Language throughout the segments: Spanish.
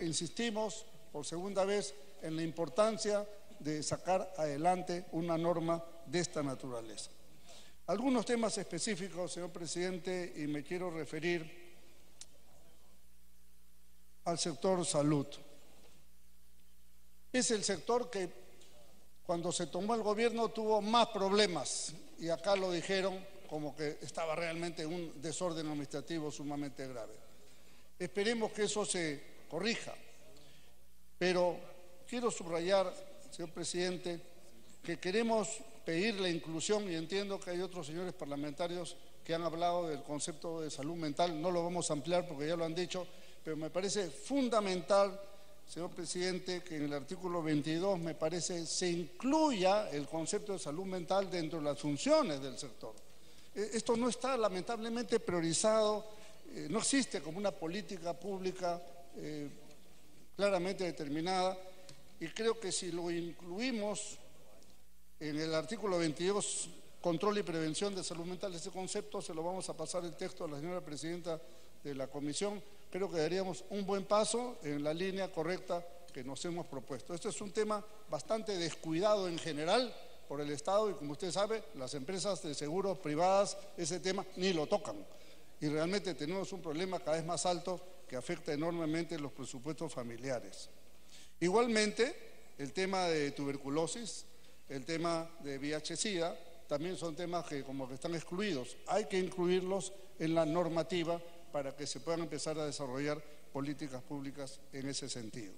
insistimos por segunda vez en la importancia de sacar adelante una norma de esta naturaleza. Algunos temas específicos, señor presidente, y me quiero referir al sector salud. Es el sector que cuando se tomó el gobierno tuvo más problemas, y acá lo dijeron como que estaba realmente un desorden administrativo sumamente grave. Esperemos que eso se corrija, pero quiero subrayar, señor presidente, que queremos pedir la inclusión, y entiendo que hay otros señores parlamentarios que han hablado del concepto de salud mental, no lo vamos a ampliar porque ya lo han dicho, pero me parece fundamental, señor presidente, que en el artículo 22, me parece, se incluya el concepto de salud mental dentro de las funciones del sector. Esto no está lamentablemente priorizado, no existe como una política pública claramente determinada, y creo que si lo incluimos en el artículo 22, control y prevención de salud mental, ese concepto se lo vamos a pasar el texto a la señora presidenta de la comisión. Creo que daríamos un buen paso en la línea correcta que nos hemos propuesto. Este es un tema bastante descuidado en general por el Estado, y como usted sabe, las empresas de seguros privadas ese tema ni lo tocan. Y realmente tenemos un problema cada vez más alto que afecta enormemente los presupuestos familiares. Igualmente, el tema de tuberculosis, el tema de VIH-Sida, también son temas que como que están excluidos. Hay que incluirlos en la normativa para que se puedan empezar a desarrollar políticas públicas en ese sentido.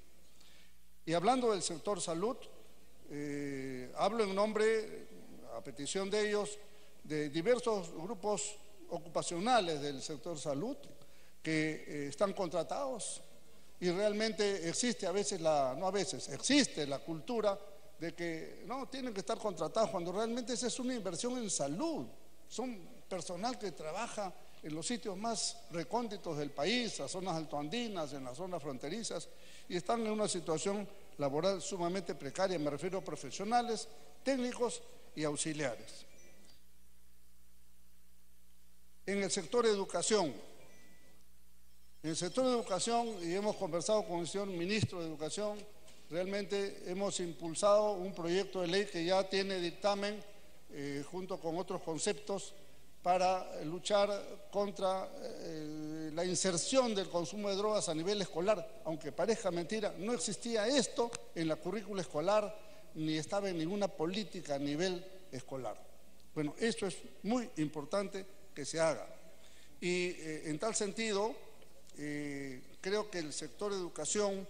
Y hablando del sector salud, hablo en nombre, a petición de ellos, de diversos grupos ocupacionales del sector salud que están contratados, y realmente existe existe la cultura de que no tienen que estar contratados, cuando realmente esa es una inversión en salud. Son personal que trabaja en los sitios más recónditos del país, las zonas altoandinas, en las zonas fronterizas, y están en una situación laboral sumamente precaria. Me refiero a profesionales, técnicos y auxiliares. En el sector de educación, y hemos conversado con el señor ministro de Educación, realmente hemos impulsado un proyecto de ley que ya tiene dictamen junto con otros conceptos para luchar contra la inserción del consumo de drogas a nivel escolar. Aunque parezca mentira, no existía esto en la currícula escolar ni estaba en ninguna política a nivel escolar. Bueno, esto es muy importante que se haga. Y en tal sentido, creo que el sector de educación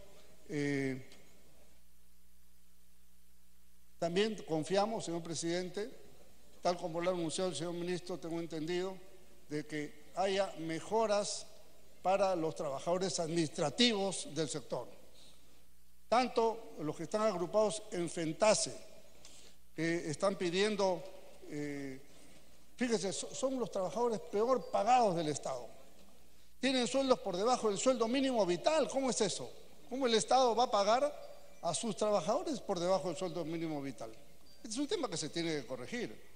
también confiamos, señor presidente, tal como lo ha anunciado el señor ministro, tengo entendido, de que haya mejoras para los trabajadores administrativos del sector. Tanto los que están agrupados en FENTASE, que están pidiendo, fíjese, son los trabajadores peor pagados del Estado. Tienen sueldos por debajo del sueldo mínimo vital. ¿Cómo es eso? ¿Cómo el Estado va a pagar a sus trabajadores por debajo del sueldo mínimo vital? Este es un tema que se tiene que corregir.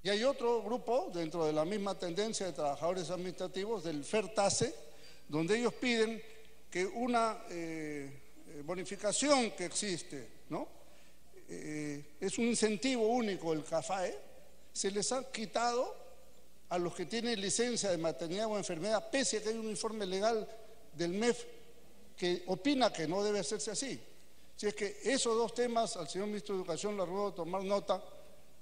Y hay otro grupo dentro de la misma tendencia de trabajadores administrativos del FERTASE, donde ellos piden que una bonificación que existe, ¿no? Es un incentivo único, el CAFAE, se les ha quitado a los que tienen licencia de maternidad o enfermedad, pese a que hay un informe legal del MEF que opina que no debe hacerse así. Si es que esos dos temas, al señor ministro de Educación le ruego tomar nota,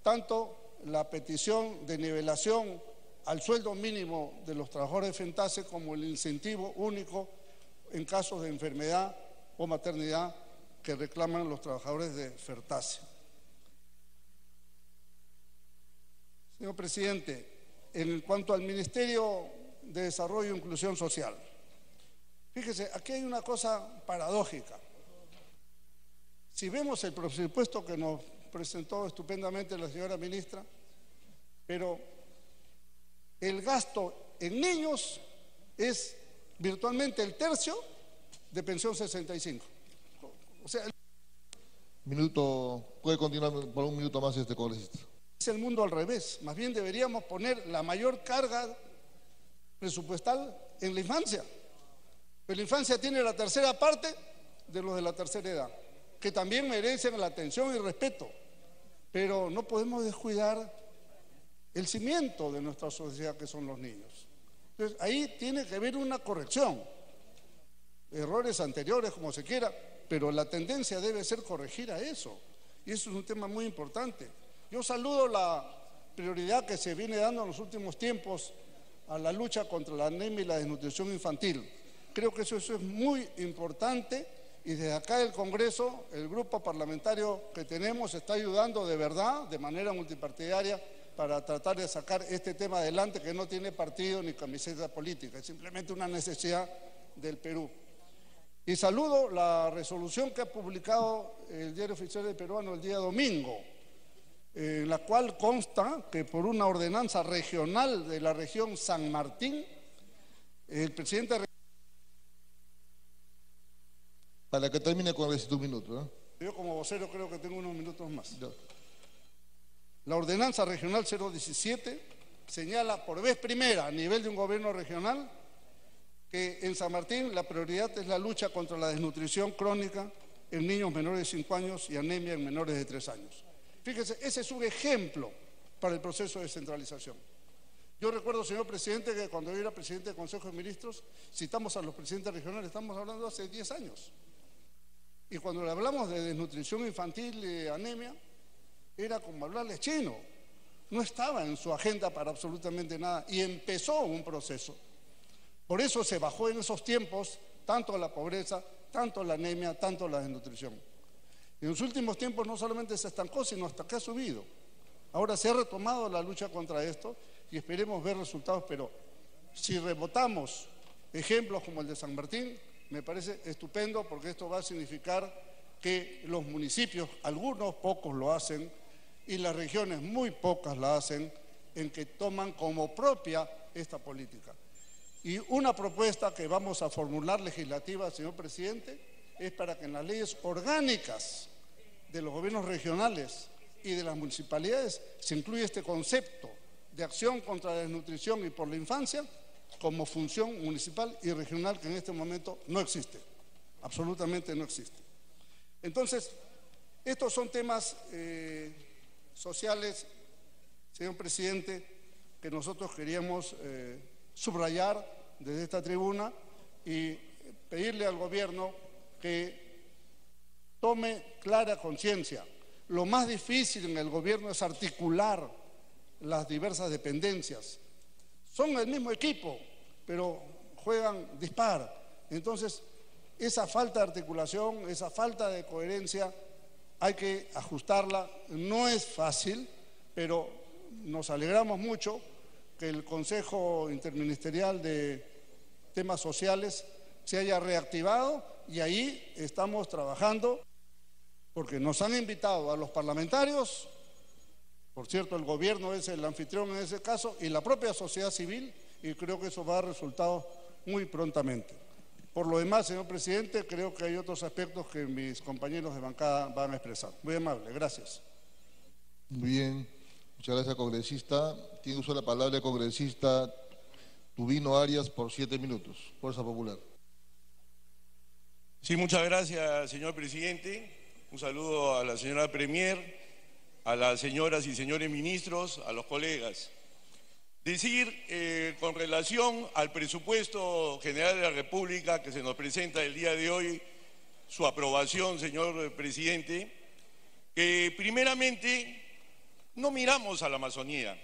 tanto la petición de nivelación al sueldo mínimo de los trabajadores de FENTASE como el incentivo único en casos de enfermedad o maternidad que reclaman los trabajadores de FERTASE. Señor presidente, en cuanto al Ministerio de Desarrollo e Inclusión Social, fíjese, aquí hay una cosa paradójica. Si vemos el presupuesto que nos presentó estupendamente la señora ministra, pero el gasto en niños es virtualmente el tercio de pensión 65. O sea, puede continuar por un minuto más este congresista. Es el mundo al revés. Más bien deberíamos poner la mayor carga presupuestal en la infancia. Pero la infancia tiene la tercera parte de los de la tercera edad, que también merecen la atención y respeto, pero no podemos descuidar el cimiento de nuestra sociedad, que son los niños. Entonces, ahí tiene que haber una corrección, errores anteriores, como se quiera, pero la tendencia debe ser corregir a eso, y eso es un tema muy importante. Yo saludo la prioridad que se viene dando en los últimos tiempos a la lucha contra la anemia y la desnutrición infantil. Creo que eso es muy importante, y desde acá del Congreso, el grupo parlamentario que tenemos está ayudando de verdad, de manera multipartidaria, para tratar de sacar este tema adelante, que no tiene partido ni camiseta política, es simplemente una necesidad del Perú. Y saludo la resolución que ha publicado el Diario Oficial del Peruano el día domingo, en la cual consta que por una ordenanza regional de la región San Martín, el presidente... Para que termine con un minuto, ¿eh? Yo como vocero creo que tengo unos minutos más. Ya. La ordenanza regional 017 señala por vez primera a nivel de un gobierno regional que en San Martín la prioridad es la lucha contra la desnutrición crónica en niños menores de 5 años y anemia en menores de 3 años. Fíjese, ese es un ejemplo para el proceso de descentralización. Yo recuerdo, señor presidente, que cuando yo era presidente del Consejo de Ministros, citamos a los presidentes regionales, estamos hablando hace 10 años. Y cuando le hablamos de desnutrición infantil y anemia, era como hablarles chino. No estaba en su agenda para absolutamente nada y empezó un proceso. Por eso se bajó en esos tiempos tanto la pobreza, tanto la anemia, tanto la desnutrición. En los últimos tiempos no solamente se estancó, sino hasta que ha subido. Ahora se ha retomado la lucha contra esto y esperemos ver resultados, pero si rebotamos ejemplos como el de San Martín, me parece estupendo, porque esto va a significar que los municipios, algunos pocos lo hacen, y las regiones muy pocas la hacen, en que toman como propia esta política. Y una propuesta que vamos a formular legislativa, señor presidente, es para que en las leyes orgánicas de los gobiernos regionales y de las municipalidades se incluya este concepto de acción contra la desnutrición y por la infancia como función municipal y regional, que en este momento no existe, absolutamente no existe. Entonces, estos son temas sociales, señor presidente, que nosotros queríamos subrayar desde esta tribuna y pedirle al gobierno que tome clara conciencia. Lo más difícil en el gobierno es articular las diversas dependencias. Son el mismo equipo, pero juegan dispar. Entonces, esa falta de articulación, esa falta de coherencia, hay que ajustarla. No es fácil, pero nos alegramos mucho que el Consejo Interministerial de Temas Sociales se haya reactivado, y ahí estamos trabajando, porque nos han invitado a los parlamentarios, por cierto, el gobierno es el anfitrión en ese caso, y la propia sociedad civil, y creo que eso va a dar resultados muy prontamente. Por lo demás, señor presidente, creo que hay otros aspectos que mis compañeros de bancada van a expresar. Muy amable, gracias. Muy bien, muchas gracias, congresista. Tiene uso de la palabra el congresista Tubino Arias por 7 minutos. Fuerza Popular. Sí, muchas gracias, señor presidente. Un saludo a la señora Premier, a las señoras y señores ministros, a los colegas. Decir, con relación al presupuesto general de la República que se nos presenta el día de hoy, su aprobación, señor presidente, que primeramente no miramos a la Amazonía.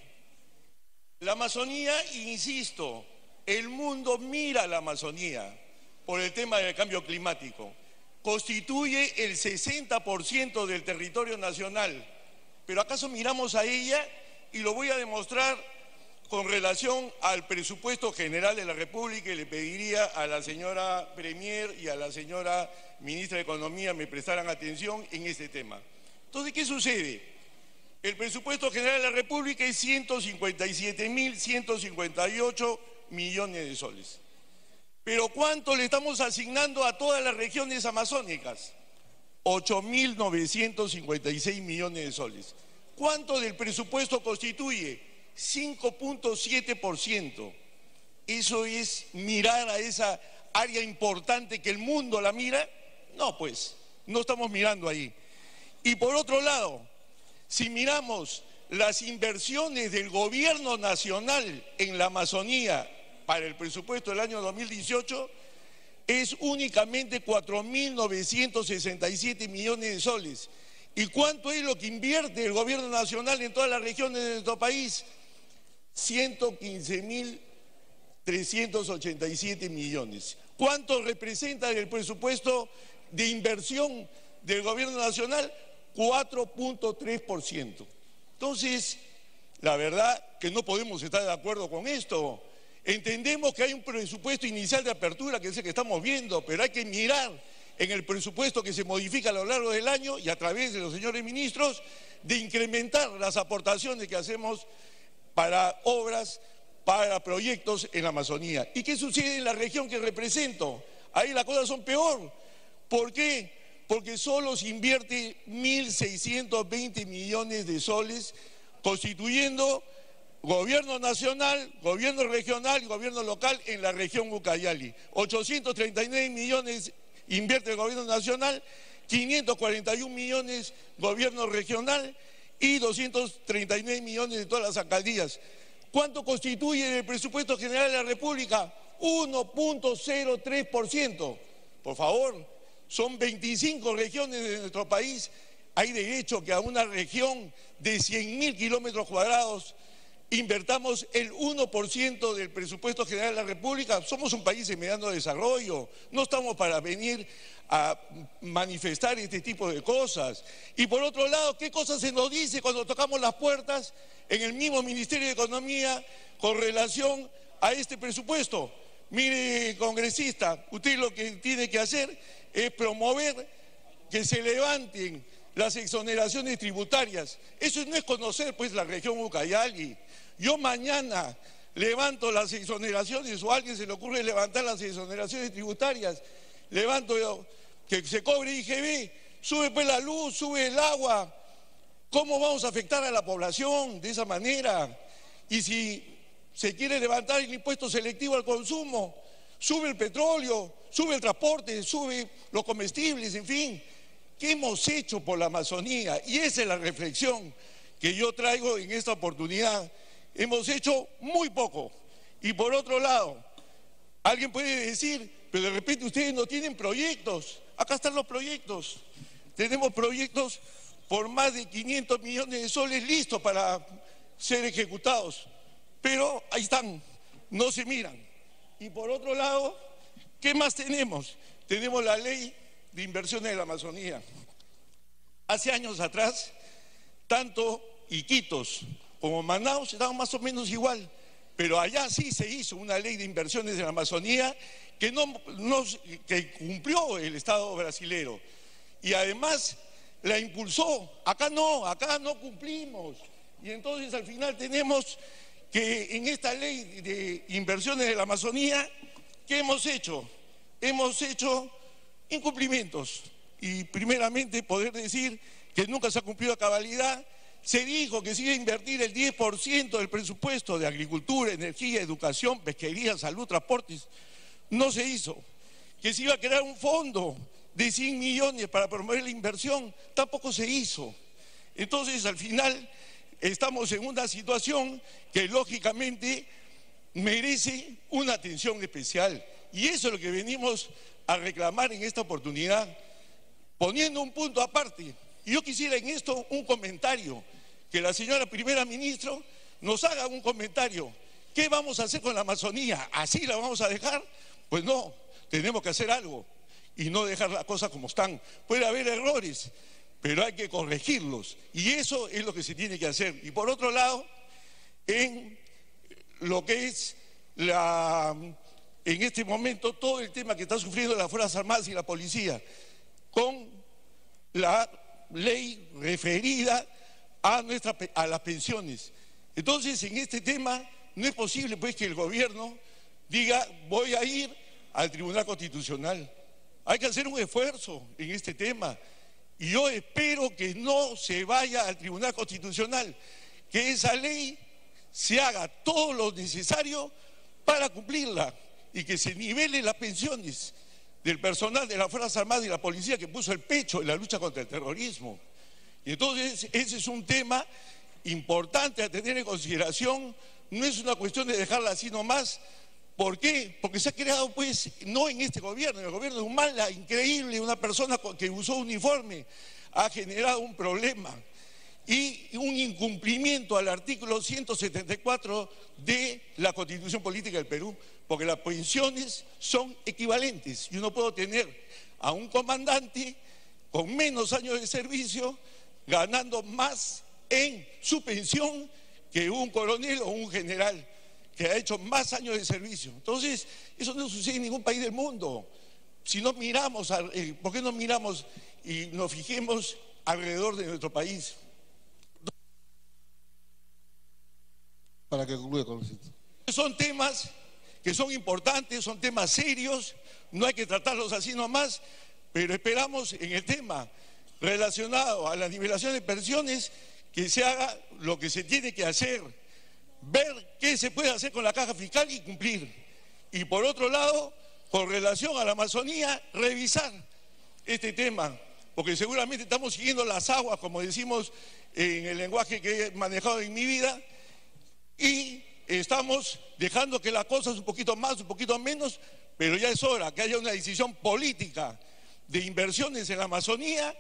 La Amazonía, insisto, el mundo mira a la Amazonía por el tema del cambio climático. Constituye el 60% del territorio nacional, pero ¿acaso miramos a ella? Y lo voy a demostrar con relación al presupuesto general de la República, y le pediría a la señora Premier y a la señora ministra de Economía me prestaran atención en este tema. Entonces, ¿qué sucede? El presupuesto general de la República es 157.158 millones de soles. Pero ¿cuánto le estamos asignando a todas las regiones amazónicas? 8.956 millones de soles. ¿Cuánto del presupuesto constituye? 5.7%. Eso es mirar a esa área importante que el mundo la mira? No, pues, no estamos mirando ahí. Y por otro lado, si miramos las inversiones del gobierno nacional en la Amazonía para el presupuesto del año 2018, es únicamente 4.967 millones de soles. ¿Y cuánto es lo que invierte el gobierno nacional en todas las regiones de nuestro país? 115.387 millones. ¿Cuánto representa el presupuesto de inversión del gobierno nacional? 4.3%. Entonces, la verdad que no podemos estar de acuerdo con esto. Entendemos que hay un presupuesto inicial de apertura, que es el que estamos viendo, pero hay que mirar en el presupuesto que se modifica a lo largo del año y a través de los señores ministros, de incrementar las aportaciones que hacemos para obras, para proyectos en la Amazonía. ¿Y qué sucede en la región que represento? Ahí las cosas son peor. ¿Por qué? Porque solo se invierte 1.620 millones de soles, constituyendo gobierno nacional, gobierno regional y gobierno local en la región Ucayali. 839 millones invierte el gobierno nacional, 541 millones gobierno regional y 239 millones de todas las alcaldías. ¿Cuánto constituye el presupuesto general de la República? 1.03%. Por favor, son 25 regiones de nuestro país. Hay derecho que a una región de 100.000 kilómetros cuadrados invertamos el 1% del presupuesto general de la República. Somos un país en mediano desarrollo, no estamos para venir a manifestar este tipo de cosas. Y por otro lado, ¿qué cosas se nos dice cuando tocamos las puertas en el mismo Ministerio de Economía con relación a este presupuesto? Mire, congresista, usted lo que tiene que hacer es promover que se levanten las exoneraciones tributarias. Eso no es conocer pues la región Ucayali. Yo mañana levanto las exoneraciones o a alguien se le ocurre levantar las exoneraciones tributarias, levanto que se cobre IGB, sube pues la luz, sube el agua. ¿Cómo vamos a afectar a la población de esa manera? Y si se quiere levantar el impuesto selectivo al consumo, sube el petróleo, sube el transporte, sube los comestibles, en fin. ¿Qué hemos hecho por la Amazonía? Y esa es la reflexión que yo traigo en esta oportunidad. Hemos hecho muy poco. Y por otro lado, alguien puede decir, pero de repente ustedes no tienen proyectos. Acá están los proyectos. Tenemos proyectos por más de 500 millones de soles listos para ser ejecutados. Pero ahí están, no se miran. Y por otro lado, ¿qué más tenemos? Tenemos la ley de inversiones de la Amazonía. Hace años atrás, tanto Iquitos como Manaus estaban más o menos igual, pero allá sí se hizo una ley de inversiones de la Amazonía que cumplió el Estado brasilero y además la impulsó. Acá no cumplimos. Y entonces al final tenemos que en esta ley de inversiones de la Amazonía, ¿qué hemos hecho? Hemos hecho incumplimientos y primeramente poder decir que nunca se ha cumplido a cabalidad. Se dijo que se iba a invertir el 10% del presupuesto de agricultura, energía, educación, pesquería, salud, transportes. No se hizo. Que se iba a crear un fondo de 100 millones para promover la inversión, tampoco se hizo. Entonces al final estamos en una situación que lógicamente merece una atención especial y eso es lo que venimos a reclamar en esta oportunidad, poniendo un punto aparte. Y yo quisiera en esto un comentario, que la señora primera ministra nos haga un comentario. ¿Qué vamos a hacer con la Amazonía? ¿Así la vamos a dejar? Pues no, tenemos que hacer algo y no dejar las cosas como están. Puede haber errores, pero hay que corregirlos y eso es lo que se tiene que hacer. Y por otro lado, en lo que es en este momento todo el tema que está sufriendo las Fuerzas Armadas y la Policía con la ley referida a las pensiones. Entonces, en este tema no es posible pues que el gobierno diga voy a ir al Tribunal Constitucional. Hay que hacer un esfuerzo en este tema y yo espero que no se vaya al Tribunal Constitucional, que esa ley se haga todo lo necesario para cumplirla. y que se nivelen las pensiones del personal de las Fuerzas Armadas y la policía que puso el pecho en la lucha contra el terrorismo. Y entonces ese es un tema importante a tener en consideración, no es una cuestión de dejarla así nomás. ¿Por qué? Porque se ha creado, pues, no en este gobierno, en el gobierno de Humala, increíble, una persona que usó uniforme ha generado un problema y un incumplimiento al artículo 174 de la Constitución Política del Perú, porque las pensiones son equivalentes. Yo no puedo tener a un comandante con menos años de servicio ganando más en su pensión que un coronel o un general que ha hecho más años de servicio. Entonces, eso no sucede en ningún país del mundo. Si no miramos, ¿por qué no miramos y nos fijemos alrededor de nuestro país? Para que concluya, congresista. Son temas que son importantes, son temas serios, no hay que tratarlos así nomás, pero esperamos en el tema relacionado a la nivelación de pensiones que se haga lo que se tiene que hacer, ver qué se puede hacer con la caja fiscal y cumplir. Y por otro lado, con relación a la Amazonía, revisar este tema, porque seguramente estamos siguiendo las aguas, como decimos en el lenguaje que he manejado en mi vida, y estamos dejando que las cosas un poquito más, un poquito menos, pero ya es hora que haya una decisión política de inversiones en la Amazonía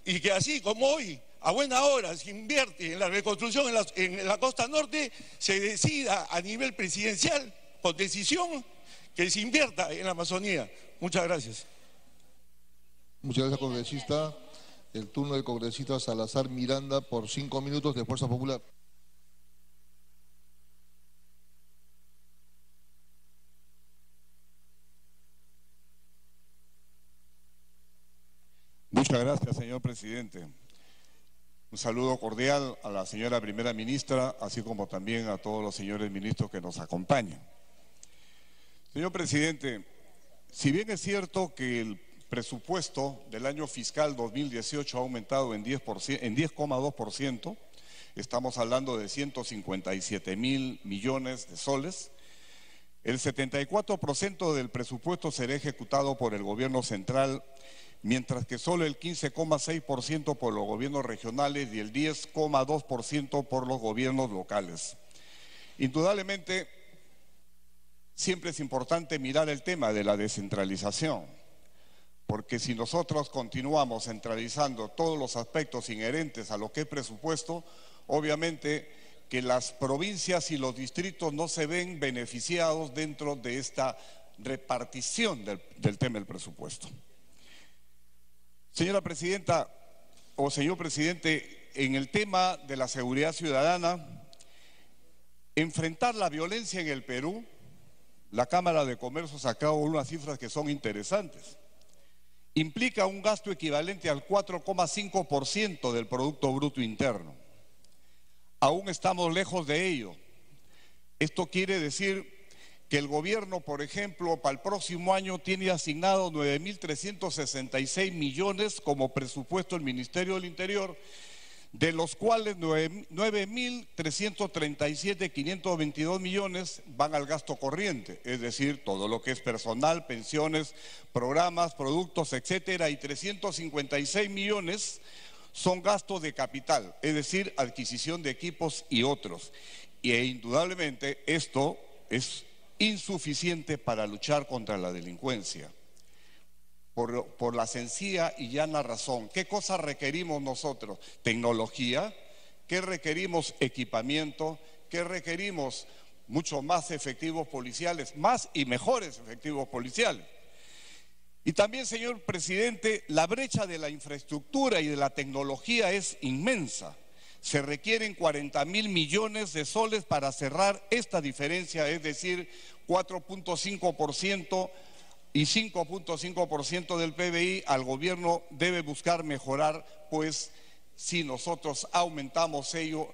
y que así como hoy, a buena hora, se invierte en la reconstrucción en la costa norte, se decida a nivel presidencial, con decisión, que se invierta en la Amazonía. Muchas gracias. Muchas gracias, congresista. El turno del congresista Salazar Miranda por 5 minutos de Fuerza Popular. Muchas gracias, señor presidente. Un saludo cordial a la señora primera ministra, así como también a todos los señores ministros que nos acompañan. Señor presidente, si bien es cierto que el presupuesto del año fiscal 2018 ha aumentado en 10,2%, estamos hablando de 157.000 millones de soles, el 74% del presupuesto será ejecutado por el gobierno central, mientras que solo el 15,6% por los gobiernos regionales y el 10,2% por los gobiernos locales. Indudablemente, siempre es importante mirar el tema de la descentralización, porque si nosotros continuamos centralizando todos los aspectos inherentes a lo que es presupuesto, obviamente que las provincias y los distritos no se ven beneficiados dentro de esta repartición del tema del presupuesto. Señora presidenta o señor presidente, en el tema de la seguridad ciudadana, enfrentar la violencia en el Perú, la Cámara de Comercio ha sacado unas cifras que son interesantes. Implica un gasto equivalente al 4,5% del Producto Bruto Interno. Aún estamos lejos de ello. Esto quiere decir que el gobierno, por ejemplo, para el próximo año tiene asignado 9.366 millones como presupuesto del Ministerio del Interior, de los cuales 9.337.522 millones van al gasto corriente, es decir, todo lo que es personal, pensiones, programas, productos, etcétera, y 356 millones son gastos de capital, es decir, adquisición de equipos y otros. Y indudablemente esto es insuficiente para luchar contra la delincuencia. Por la sencilla y llana razón, ¿qué cosas requerimos nosotros? Tecnología. ¿Qué requerimos? Equipamiento. ¿Qué requerimos? Mucho más efectivos policiales, más y mejores efectivos policiales. Y también, señor presidente, la brecha de la infraestructura y de la tecnología es inmensa. Se requieren 40.000 millones de soles para cerrar esta diferencia, es decir, 4,5% y 5,5% del PBI. Al gobierno debe buscar mejorar, pues si nosotros aumentamos ello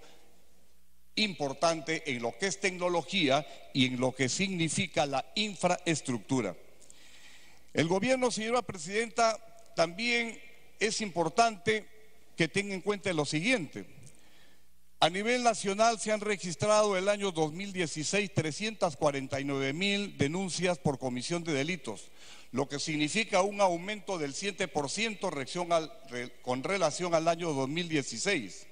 importante en lo que es tecnología y en lo que significa la infraestructura. El gobierno, señora presidenta, también es importante que tenga en cuenta lo siguiente. A nivel nacional se han registrado el año 2016 349.000 denuncias por comisión de delitos, lo que significa un aumento del 7% con relación al año 2016.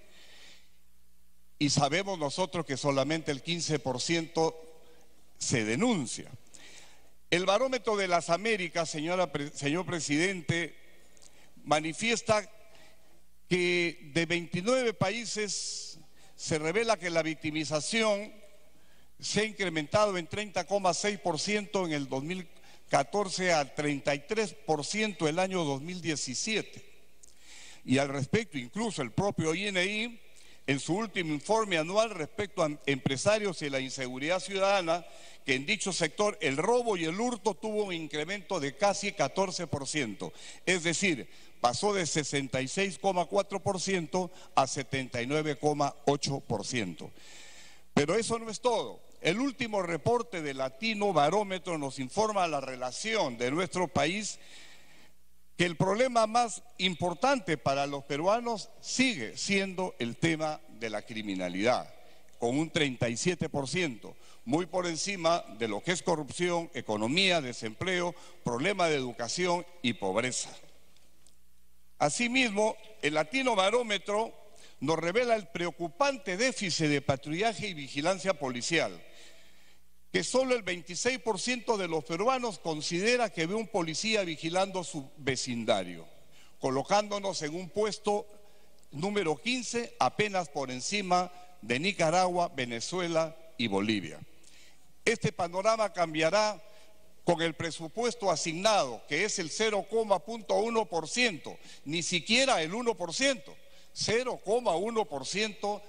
Y sabemos nosotros que solamente el 15% se denuncia. El Barómetro de las Américas, señor presidente, manifiesta que de 29 países se revela que la victimización se ha incrementado en 30,6% en el 2014 al 33% el año 2017. Y al respecto, incluso el propio INI, en su último informe anual respecto a empresarios y la inseguridad ciudadana, que en dicho sector el robo y el hurto tuvo un incremento de casi 14%, es decir, pasó de 66,4% a 79,8%. Pero eso no es todo. El último reporte del Latino Barómetro nos informa la relación de nuestro país, que el problema más importante para los peruanos sigue siendo el tema de la criminalidad, con un 37%, muy por encima de lo que es corrupción, economía, desempleo, problema de educación y pobreza. Asimismo, el Latino Barómetro nos revela el preocupante déficit de patrullaje y vigilancia policial, que solo el 26% de los peruanos considera que ve un policía vigilando su vecindario, colocándonos en un puesto número 15, apenas por encima de Nicaragua, Venezuela y Bolivia. Este panorama cambiará con el presupuesto asignado, que es el 0,1%, ni siquiera el 1%, 0,1%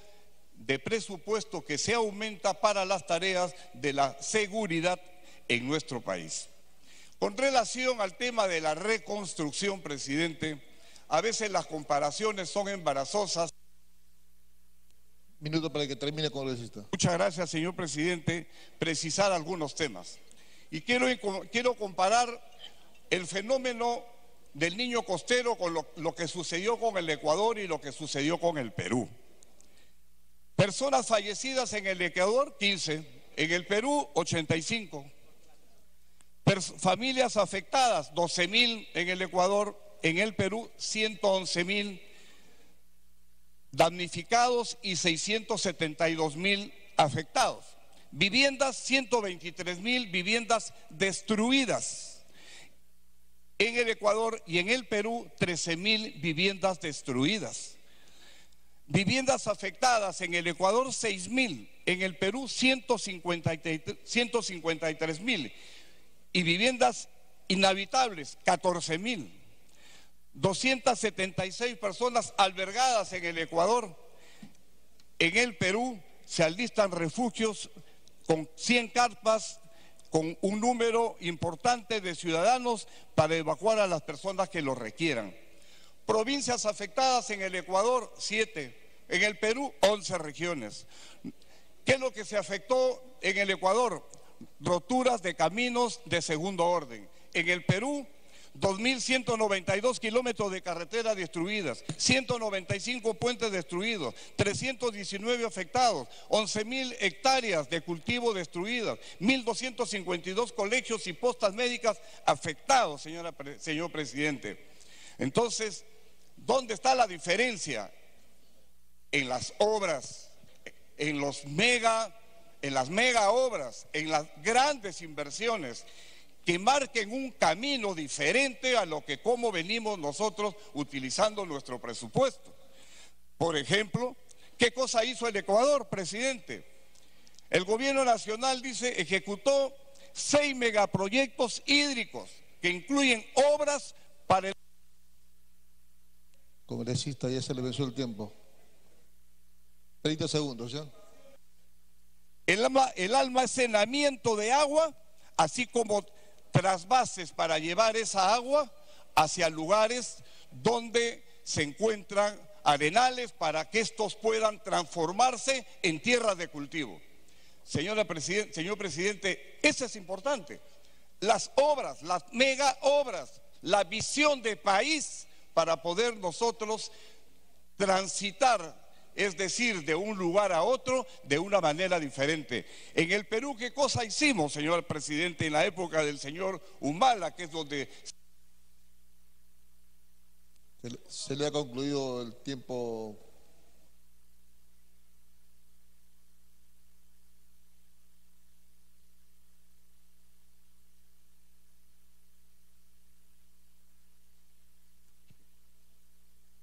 de presupuesto que se aumenta para las tareas de la seguridad en nuestro país. Con relación al tema de la reconstrucción, presidente, a veces las comparaciones son embarazosas. Minuto para que termine, congresista. Muchas gracias, señor presidente. Precisar algunos temas. Y quiero comparar el fenómeno del niño costero con lo que sucedió con el Ecuador y lo que sucedió con el Perú. Personas fallecidas en el Ecuador, 15. En el Perú, 85. Familias afectadas, 12.000 en el Ecuador. En el Perú, 111.000 damnificados y 672.000 afectados. Viviendas, 123.000 viviendas destruidas. En el Ecuador y en el Perú, 13.000 viviendas destruidas. Viviendas afectadas en el Ecuador, 6.000. En el Perú, 153.000. Y viviendas inhabitables, 14.000. 276 personas albergadas en el Ecuador. En el Perú se alistan refugios con 100 carpas, con un número importante de ciudadanos para evacuar a las personas que lo requieran. Provincias afectadas en el Ecuador, 7. En el Perú, 11 regiones. ¿Qué es lo que se afectó en el Ecuador? Roturas de caminos de segundo orden. En el Perú, 2.192 kilómetros de carretera destruidas, 195 puentes destruidos, 319 afectados, 11.000 hectáreas de cultivo destruidas, 1.252 colegios y postas médicas afectados, señor presidente. Entonces, ¿dónde está la diferencia? En las obras, en las mega obras, en las grandes inversiones que marquen un camino diferente a lo que como venimos nosotros utilizando nuestro presupuesto. Por ejemplo, ¿qué cosa hizo el Ecuador, presidente? El gobierno nacional dice ejecutó 6 megaproyectos hídricos que incluyen obras para el... Congresista, ya se le venció el tiempo. 30 segundos, ¿ya? El almacenamiento de agua, así como trasvases para llevar esa agua hacia lugares donde se encuentran arenales para que estos puedan transformarse en tierras de cultivo. Señor presidente, eso es importante. Las obras, las mega obras, la visión de país para poder nosotros transitar es decir, de un lugar a otro de una manera diferente. En el Perú, ¿qué cosa hicimos, señor presidente, en la época del señor Humala, que es donde... Se le ha concluido el tiempo.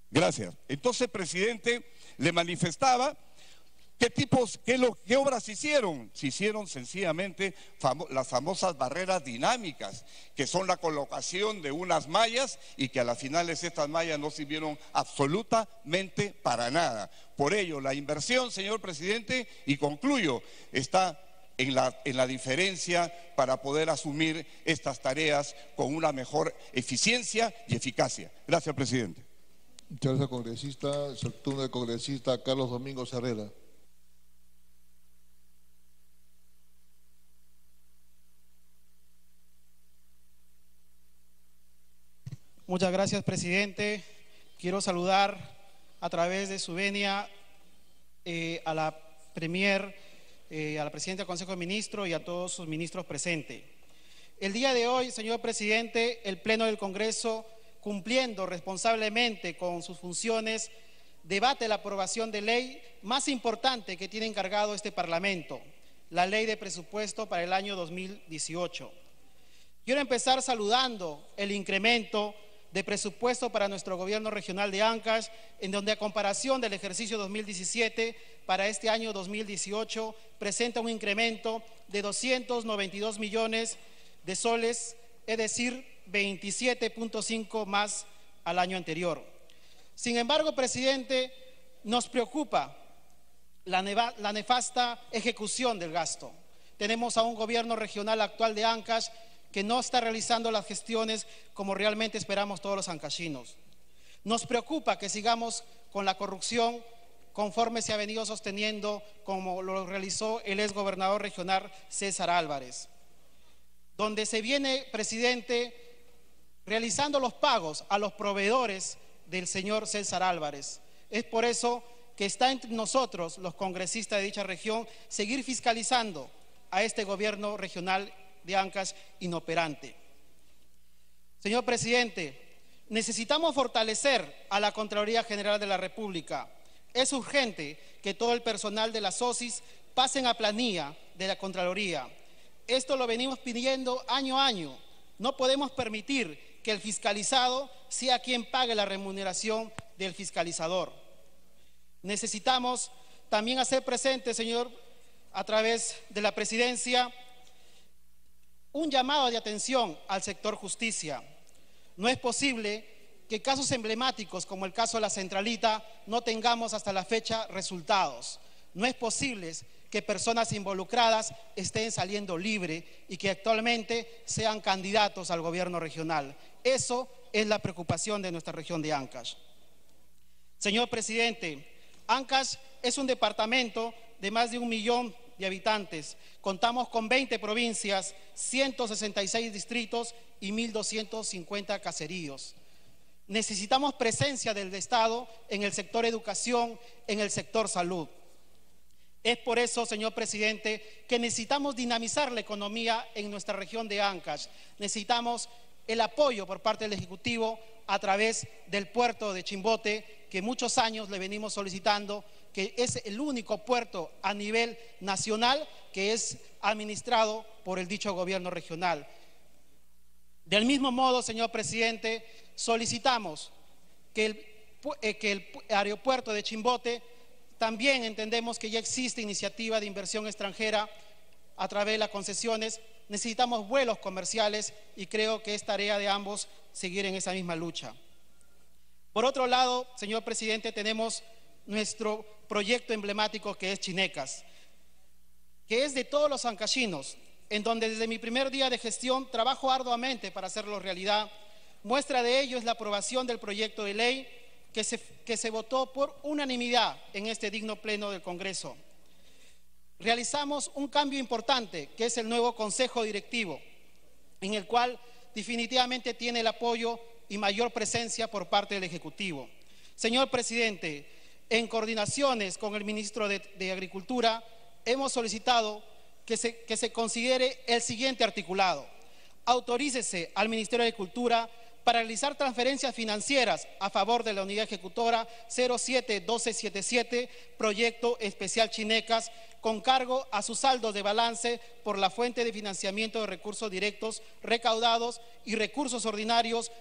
Gracias. Entonces, presidente, le manifestaba qué obras hicieron. Se hicieron sencillamente las famosas barreras dinámicas, que son la colocación de unas mallas y que a las finales estas mallas no sirvieron absolutamente para nada. Por ello, la inversión, señor presidente, y concluyo, está en la diferencia para poder asumir estas tareas con una mejor eficiencia y eficacia. Gracias, presidente. Muchas gracias, congresista. Es el turno del congresista Carlos Domingos Herrera. Muchas gracias, presidente. Quiero saludar a través de su venia a la Premier, a la presidenta del Consejo de Ministros y a todos sus ministros presentes. El día de hoy, señor presidente, el Pleno del Congreso, cumpliendo responsablemente con sus funciones, debate la aprobación de ley más importante que tiene encargado este Parlamento, la Ley de Presupuesto para el año 2018. Quiero empezar saludando el incremento de presupuesto para nuestro gobierno regional de Ancash, en donde a comparación del ejercicio 2017 para este año 2018 presenta un incremento de 292 millones de soles, es decir, 27.5 más al año anterior. Sin embargo, presidente, nos preocupa la nefasta ejecución del gasto. Tenemos a un gobierno regional actual de Ancash que no está realizando las gestiones como realmente esperamos todos los ancachinos. Nos preocupa que sigamos con la corrupción conforme se ha venido sosteniendo, como lo realizó el exgobernador regional César Álvarez, donde se viene, presidente, realizando los pagos a los proveedores del señor César Álvarez. Es por eso que está entre nosotros, los congresistas de dicha región, seguir fiscalizando a este gobierno regional de Ancash inoperante. Señor presidente, necesitamos fortalecer a la Contraloría General de la República. Es urgente que todo el personal de la SOSIS pasen a planilla de la Contraloría. Esto lo venimos pidiendo año a año. No podemos permitir que el fiscalizado sea quien pague la remuneración del fiscalizador. Necesitamos también hacer presente, señor, a través de la presidencia, un llamado de atención al sector justicia. No es posible que casos emblemáticos como el caso de la Centralita no tengamos hasta la fecha resultados. No es posible que personas involucradas estén saliendo libres y que actualmente sean candidatos al gobierno regional. Eso es la preocupación de nuestra región de Ancash. Señor presidente, Ancash es un departamento de más de 1 millón de habitantes. Contamos con 20 provincias, 166 distritos y 1.250 caseríos. Necesitamos presencia del Estado en el sector educación, en el sector salud. Es por eso, señor presidente, que necesitamos dinamizar la economía en nuestra región de Ancash. Necesitamos el apoyo por parte del Ejecutivo a través del puerto de Chimbote, que muchos años le venimos solicitando, que es el único puerto a nivel nacional que es administrado por el dicho gobierno regional. Del mismo modo, señor presidente, solicitamos que el aeropuerto de Chimbote, también entendemos que ya existe iniciativa de inversión extranjera a través de las concesiones. Necesitamos vuelos comerciales y creo que es tarea de ambos seguir en esa misma lucha. Por otro lado, señor presidente, tenemos nuestro proyecto emblemático que es Chinecas, que es de todos los ancachinos, en donde desde mi primer día de gestión trabajo arduamente para hacerlo realidad. Muestra de ello es la aprobación del proyecto de ley que se votó por unanimidad en este digno pleno del Congreso. Realizamos un cambio importante, que es el nuevo Consejo Directivo, en el cual definitivamente tiene el apoyo y mayor presencia por parte del Ejecutivo. Señor presidente, en coordinaciones con el ministro de Agricultura, hemos solicitado que se considere el siguiente articulado. Autorícese al Ministerio de Agricultura para realizar transferencias financieras a favor de la unidad ejecutora 07-1277, Proyecto Especial Chinecas, con cargo a sus saldos de balance por la fuente de financiamiento de recursos directos recaudados y recursos ordinarios